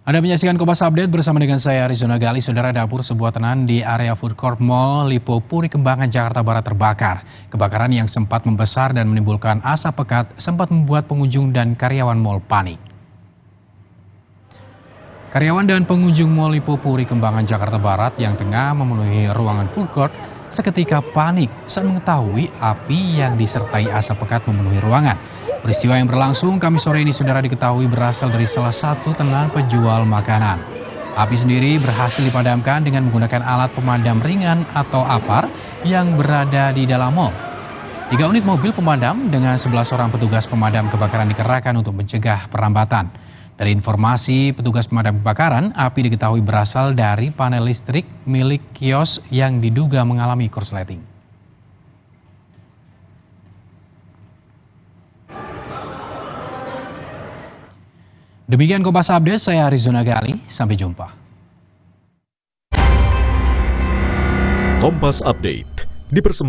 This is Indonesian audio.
Anda menyaksikan Kompas Update bersama dengan saya Arizona Gali. Saudara, dapur sebuah tenan di area Food Court Mall Lipo Puri Kembangan, Jakarta Barat terbakar. Kebakaran yang sempat membesar dan menimbulkan asap pekat sempat membuat pengunjung dan karyawan mall panik. Karyawan dan pengunjung Mall Lipo Puri Kembangan, Jakarta Barat yang tengah memenuhi ruangan food court seketika panik saat mengetahui api yang disertai asap pekat memenuhi ruangan. Peristiwa yang berlangsung Kamis sore ini, saudara, diketahui berasal dari salah satu tenan penjual makanan. Api sendiri berhasil dipadamkan dengan menggunakan alat pemadam ringan atau APAR yang berada di dalam mall. 3 unit mobil pemadam dengan 11 orang petugas pemadam kebakaran dikerahkan untuk mencegah perambatan. Dari informasi petugas pemadam kebakaran, api diketahui berasal dari panel listrik milik kios yang diduga mengalami korsleting. Demikian Kompas Update, saya Arizona Gali. Sampai jumpa. Kompas Update dipersembahkan